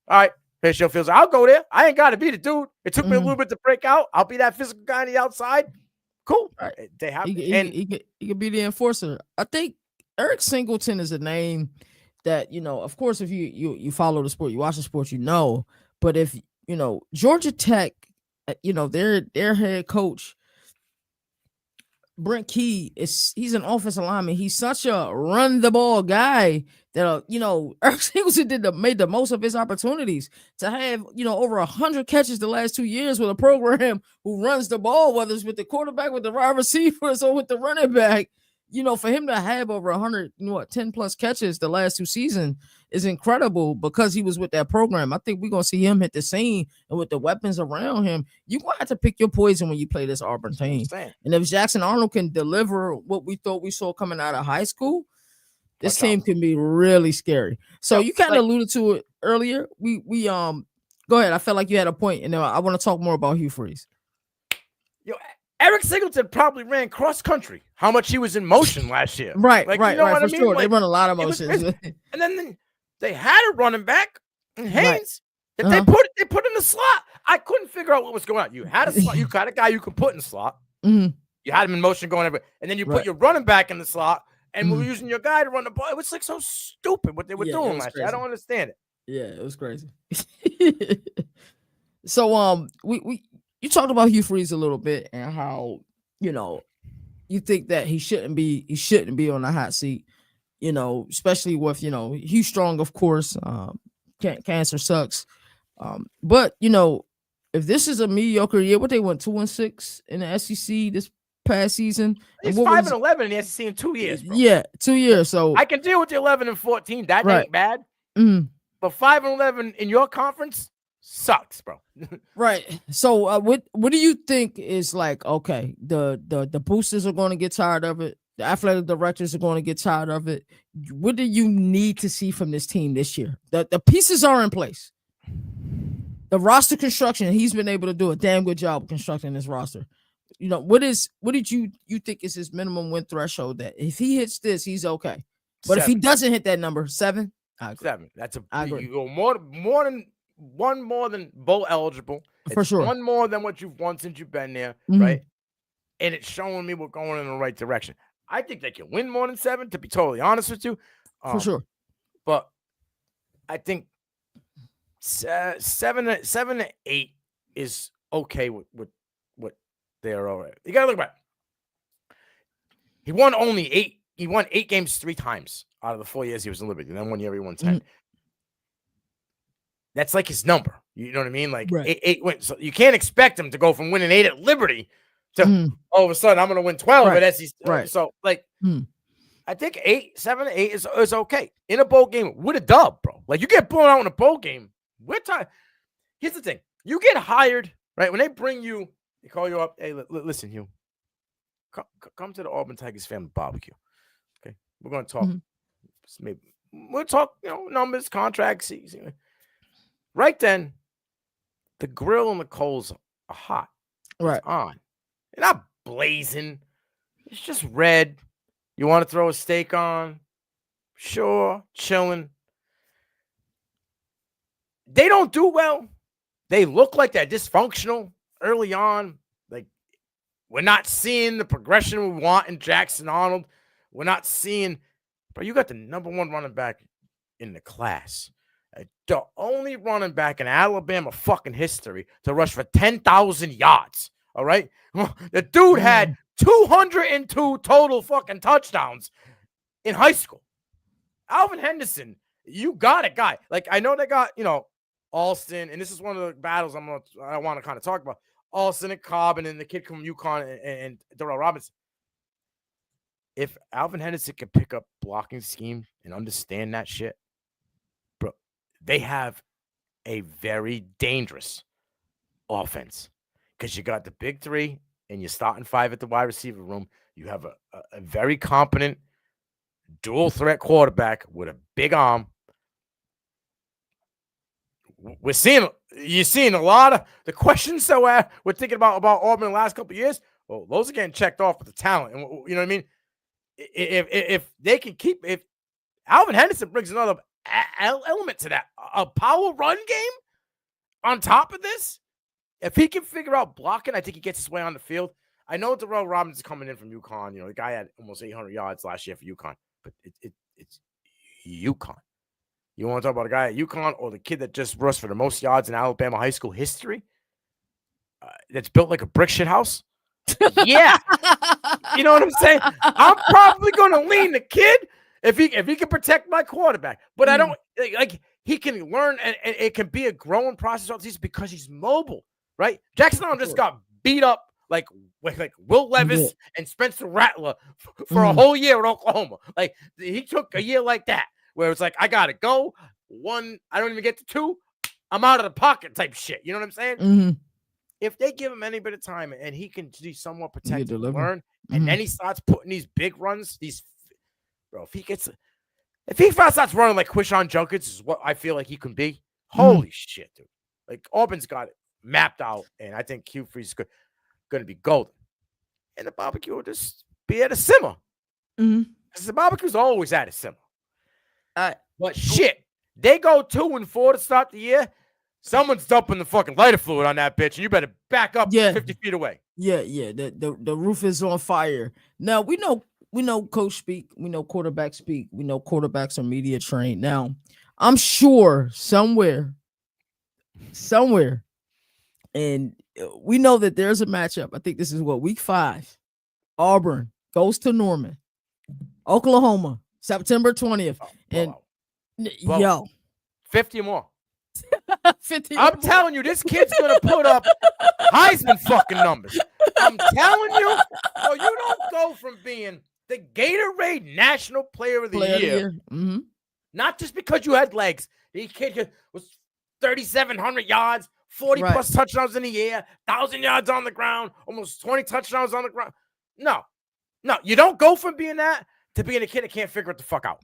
all right, Fisher feels I'll go there. I ain't got to be the dude. It took me a little bit to break out. I'll be that physical guy on the outside. Cool. Right. They have he could be the enforcer. I think Eric Singleton is a name that, of course, if you follow the sport, you watch the sport, but if Georgia Tech, their head coach Brent Key he's an offensive lineman. He's such a run the ball guy that Eric Singleton made the most of his opportunities to have over 100 catches the last 2 years with a program who runs the ball, whether it's with the quarterback, with the wide receivers, or with the running back. For him to have over 100, 10 plus catches the last 2 seasons is incredible because he was with that program. I think we're going to see him hit the scene, and with the weapons around him, you're going to have to pick your poison when you play this Auburn team. And if Jackson Arnold can deliver what we thought we saw coming out of high school, this team can be really scary. So you kind of alluded to it earlier. We go ahead. I felt like you had a point, and I want to talk more about Hugh Freeze. Eric Singleton probably ran cross country. How much he was in motion last year? Right, right. For sure, they run a lot of motions. And then they had a running back in Haynes that they put in the slot. I couldn't figure out what was going on. You had a slot. You got a guy you could put in the slot. You had him in motion going everywhere, and then you put your running back in the slot, and we're using your guy to run the ball. It was like so stupid what they were doing last year. I don't understand it. Yeah, it was crazy. So you talked about Hugh Freeze a little bit and how you think that he shouldn't be on the hot seat, especially with Hugh Strong, of course. Cancer sucks, but if this is a mediocre year, what they went 2-6 in the SEC this past season, he's 5-11 in the SEC in 2 years, bro. Yeah, 2 years. So I can deal with the 11-14. That ain't bad. But 5-11 in your conference sucks, bro. Right. So what do you think is like, okay, the boosters are going to get tired of it. The athletic directors are going to get tired of it. What do you need to see from this team this year? The pieces are in place. The roster construction, he's been able to do a damn good job of constructing this roster. What did you think is his minimum win threshold, that if he hits this, he's okay? But 7. If he doesn't hit that number, 7? 7. You go more than one more than bowl eligible. For sure. One more than what you've won since you've been there, right? And it's showing me we're going in the right direction. I think they can win more than 7, to be totally honest with you. For sure. But I think 7 to 8 is okay with what they're all right. You gotta look back. He won 8 games 3 times out of the 4 years he was in Liberty. And then 1 year he won 10. That's like his number. You know what I mean? Like 8 wins. So you can't expect him to go from winning 8 at Liberty to all of a sudden I'm going to win 12 at SEC. Right. So I think 7 to 8 is okay in a bowl game with a dub, bro. Like you get blown out in a bowl game. Here's the thing: you get hired, right? When they bring you, they call you up. Hey, listen, Hugh, come to the Auburn Tigers family barbecue. Okay, we're going to talk. Maybe we'll talk. Numbers, contracts. Right then, the grill and the coals are hot. It's on. They're not blazing. It's just red. You want to throw a steak on? Sure, chilling. They don't do well. They look like they're dysfunctional early on. Like, we're not seeing the progression we want in Jackson Arnold. We're not seeing, bro, you got the number 1 running back in the class. The only running back in Alabama fucking history to rush for 10,000 yards. All right. The dude had 202 total fucking touchdowns in high school. Alvin Henderson, you got a guy. Like, I know they got, Alston, and this is one of the battles I want to kind of talk about. Alston and Cobb, and then the kid from UConn and Darrell Robinson. If Alvin Henderson can pick up blocking scheme and understand that shit, bro, they have a very dangerous offense because you got the big 3 and you're starting 5 at the wide receiver room. You have a very competent dual threat quarterback with a big arm. You're seeing a lot of the questions that we're thinking about Auburn in the last couple of years. Well, those are getting checked off with the talent, and you know what I mean. If they can if Alvin Henderson brings another element to that, a power run game on top of this, if he can figure out blocking, I think he gets his way on the field. I know Darrell Robinson's coming in from UConn. You know, the guy had almost 800 yards last year for UConn, but it's UConn. You want to talk about a guy at UConn or the kid that just rushed for the most yards in Alabama high school history? That's built like a brick shit house. Yeah, you know what I'm saying. I'm probably going to lean the kid if he can protect my quarterback, but I don't like he can learn and it can be a growing process all season because he's mobile, right? Jackson Arnold just got beat up like Will Levis and Spencer Rattler for a whole year in Oklahoma. Like he took a year like that where it's like I gotta go one, I don't even get to two, I'm out of the pocket type shit. You know what I'm saying? If they give him any bit of time and he can be somewhat protected, learn, and then he starts putting these big runs, bro, if he starts running like Quishon Junkins is what I feel like he can be. Holy shit, dude! Like Auburn's got it mapped out, and I think Hugh Freeze is going to be golden. And the barbecue will just be at a simmer. Because the barbecue's always at a simmer. But shit, they go 2-4 to start the year. Someone's dumping the fucking lighter fluid on that bitch, and you better back up 50 feet away. Yeah. The roof is on fire. Now we know coach speak, we know quarterback speak, we know quarterbacks are media trained. Now, I'm sure somewhere, and we know that there's a matchup. I think this is week 5. Auburn goes to Norman, Oklahoma, September 20th. And 50 more. 50 I'm telling you, this kid's gonna put up Heisman fucking numbers. I'm telling you, so you don't go from being the Gatorade National Player of the Year, not just because you had legs. The kid was 3,700 yards, 40 plus touchdowns in the air, 1,000 yards on the ground, almost 20 touchdowns on the ground. No, you don't go from being that to being a kid that can't figure it the fuck out.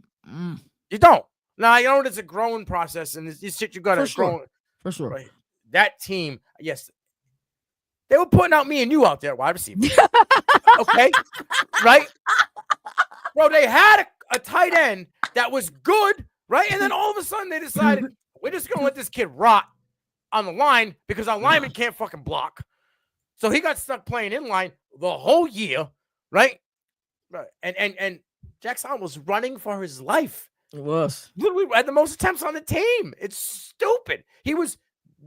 You don't. Now, you know, it's a growing process, and this shit you got to grow. For sure. Right. That team, yes, they were putting out me and you out there, wide receiver. Okay? Right? Bro, they had a tight end that was good, right? And then all of a sudden they decided, we're just going to let this kid rot on the line because our lineman can't fucking block. So he got stuck playing in line the whole year, right? And Jackson was running for his life. It was. We had the most attempts on the team. It's stupid. He was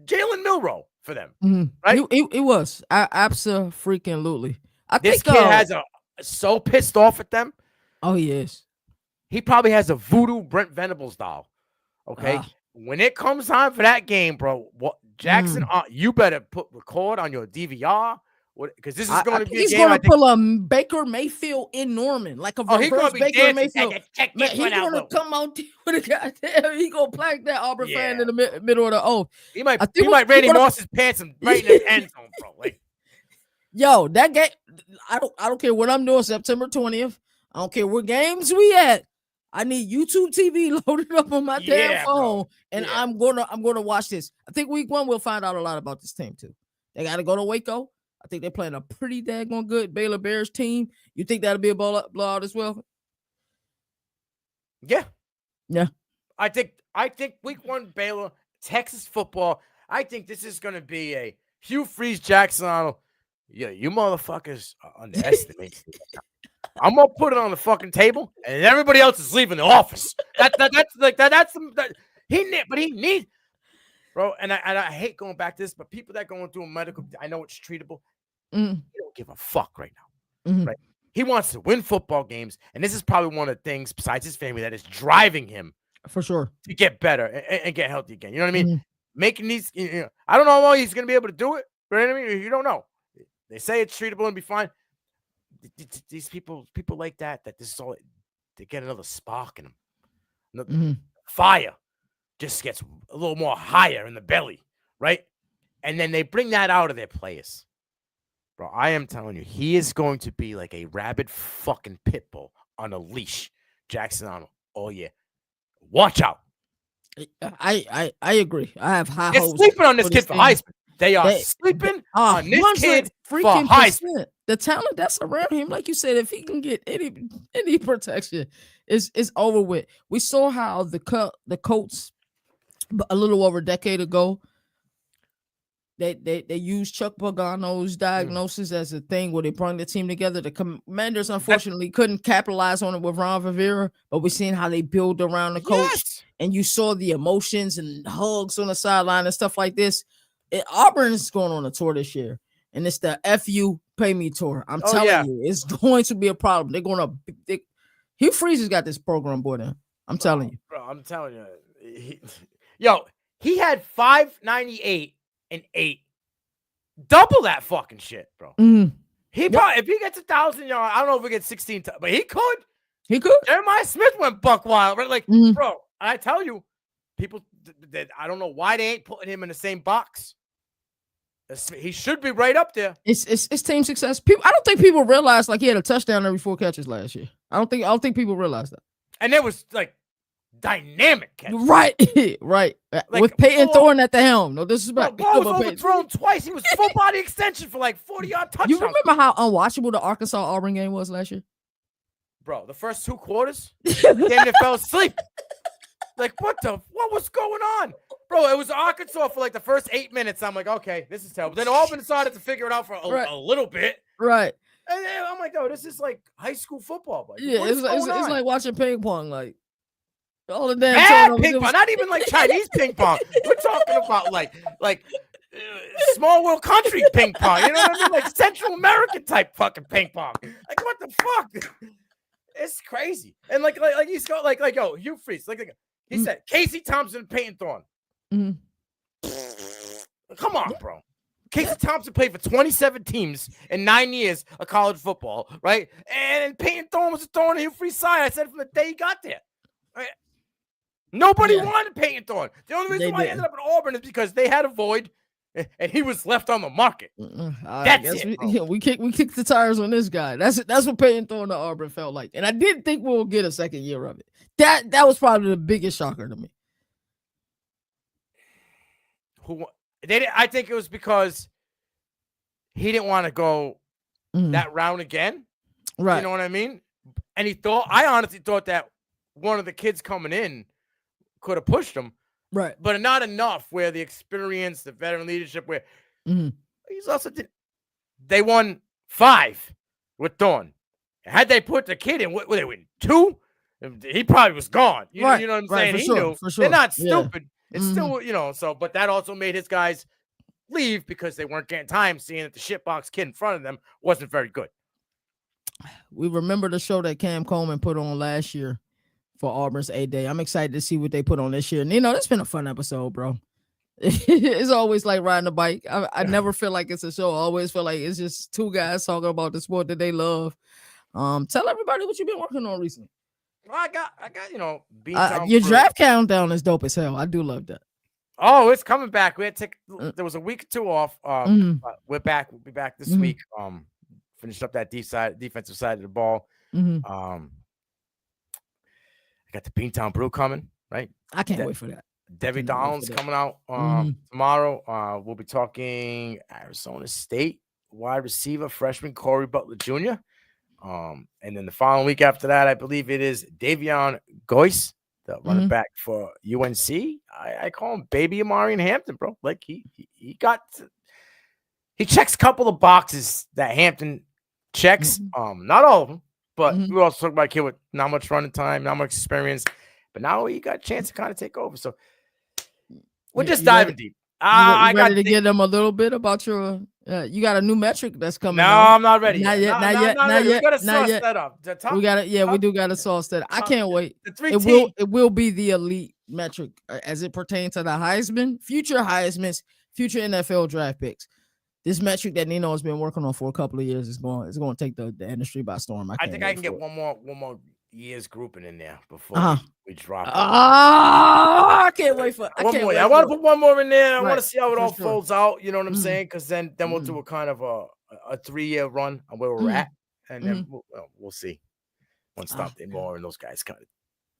Jalen Milroe for them, right? It was. Absolutely. This kid has so pissed off at them. Oh, he is. He probably has a voodoo Brent Venables doll. Okay. When it comes time for that game, bro, Jackson, you better record on your DVR. Because this is going to be a game. He's going to pull a Baker Mayfield in Norman, like a reverse Baker Mayfield. He's going to come out with a goddamn. He's going to plack that Auburn fan in the middle of the O. He might Randy Moss his pants and right in the end zone, bro. Like, yo, that game. I don't care what I'm doing. September 20th. I don't care what games we at. I need YouTube TV loaded up on my damn phone, and I'm gonna watch this. I think week 1 we'll find out a lot about this team too. They got to go to Waco. I think they're playing a pretty daggone good Baylor Bears team. You think that'll be a blowout as well? Yeah. I think week 1 Baylor, Texas football. I think this is going to be a Hugh Freeze Jackson Arnold. Yeah, you motherfuckers are underestimating. I'm gonna put it on the fucking table, and everybody else is leaving the office. He needs. Bro, and I hate going back to this, but people that going through a medical, I know it's treatable. He don't give a fuck right now. Right? He wants to win football games, and this is probably one of the things besides his family that is driving him for sure to get better and get healthy again. You know what I mean? Making these, I don't know how long he's gonna be able to do it. But I mean, you don't know. They say it's treatable and be fine. These people like that this is all they get another spark in them. Fire just gets a little more higher in the belly, right? And then they bring that out of their players. Bro, I am telling you, he is going to be like a rabid fucking pit bull on a leash. Jackson Arnold all year. Watch out. I agree. I have high They're hopes. sleeping on this kid for Heisman. They are sleeping on this kid for Heisman. The talent that's around him, like you said, if he can get any protection, is over with. We saw how the Colts a little over a decade ago, they used Chuck Pagano's diagnosis as a thing where they brought the team together. The Commanders unfortunately couldn't capitalize on it with Ron Rivera, but we're seeing how they build around the coach. Yes. And you saw the emotions and hugs on the sideline and stuff like this. Auburn is going on a tour this year, and it's the FU Pay Me tour. I'm telling you, it's going to be a problem. They're going to. Hugh Freeze has got this program boy down. I'm telling you, bro. I'm telling you, he had 598 and 8. Double that fucking shit, bro. He probably, if he gets 1,000 yards, I don't know if he gets 16, but he could. He could. Jeremiah Smith went buck wild, right? Like, bro, I tell you, people, I don't know why they ain't putting him in the same box. He should be right up there. It's team success. I don't think people realize like he had a touchdown every 4 catches last year. I don't think people realize that. And it was like dynamic catches. Right. Like, with Peyton Thorne at the helm. No disrespect. Ball was overthrown twice. He was full body extension for like 40-yard touchdowns. You remember how unwatchable the Arkansas Auburn game was last year? Bro, the first 2 quarters, damn near fell asleep. Like, what was going on? Bro, it was Arkansas for like the first 8 minutes. I'm like, okay, this is terrible. Then Auburn decided to figure it out for a little bit. Right. And then I'm like, oh, this is like high school football. Buddy. Yeah, it's like watching ping pong. Like, all the damn ping pong. Not even like Chinese ping pong. We're talking about like small world country ping pong. You know what I mean? Like Central American type fucking ping pong. Like, what the fuck? It's crazy. And like he's got like yo, Hugh Freeze. Like he said, Casey Thompson and Peyton Thorne. Come on, bro. Casey Thompson played for 27 teams in 9 years of college football, right? And Peyton Thorne was throwing on Hugh Freeze side. I said from the day he got there. Right? Nobody wanted Peyton Thorne. The only reason why he ended up at Auburn is because they had a void and he was left on the market. That's it. We kicked the tires on this guy. That's what Peyton Thorne to Auburn felt like. And I didn't think we'll get a second year of it. That was probably the biggest shocker to me. I think it was because he didn't want to go that round again. Right. You know what I mean? And I honestly thought that one of the kids coming in could have pushed him. Right. But not enough where the experience, the veteran leadership, where he's also they won 5 with Thorne. Had they put the kid in, what they win 2? He probably was gone. You know what I'm saying? He knew. For sure. They're not stupid. Yeah. It's still, so, but that also made his guys leave because they weren't getting time, seeing that the shitbox kid in front of them wasn't very good. We remember the show that Cam Coleman put on last year for Auburn's A-Day. I'm excited to see what they put on this year. And, it's been a fun episode, bro. It's always like riding a bike. I never feel like it's a show. I always feel like it's just 2 guys talking about the sport that they love. Tell everybody what you've been working on recently. Well, I got, your draft countdown is dope as hell. I do love that. Oh, it's coming back. There was a week or 2 off. We're back. We'll be back this week. Finished up that defensive side of the ball. I got the Beantown Brew coming, right? I can't wait for that. Debbie Donald's coming out tomorrow. We'll be talking Arizona State wide receiver, freshman Corey Butler Jr. And then the following week after that, I believe it is Davion Goyce, the running back for UNC. I call him Baby Amari in Hampton, bro. Like he checks a couple of boxes that Hampton checks. Not all of them, but we were also talking about a kid with not much running time, not much experience, but now he got a chance to kind of take over. So we're just diving deep. I got to get them a little bit about your. You got a new metric that's coming. No, I'm not ready. Not yet. We got to sauce that up. We got it. Yeah, we do got to sauce that. I can't wait. It will be the elite metric as it pertains to the Heisman, future Heisman's, future NFL draft picks. This metric that Nino has been working on for a couple of years is going to take the industry by storm. I think I can get one more year's grouping in there before we drop it. I can't wait for it. I want to put one more in there. I want to see how it all folds out. You know what I'm saying? Because then we'll do a kind of a 3-year run on where we're at, and then we'll see. One stop day more, and those guys cut it.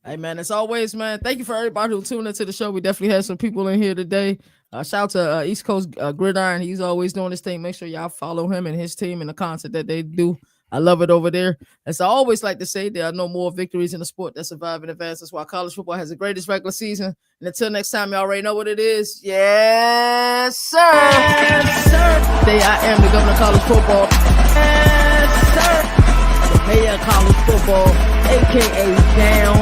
Hey, man, as always, man, thank you for everybody who tuned into the show. We definitely had some people in here today. Shout out to East Coast Gridiron. He's always doing his thing. Make sure y'all follow him and his team and the content that they do. I love it over there. As I always like to say, there are no more victories in the sport that survive and advance. That's why college football has the greatest regular season. And until next time, you already know what it is. Yes, sir. Yes, sir. Today I am the governor of college football. Yes, sir. The mayor of college football, a.k.a. Down.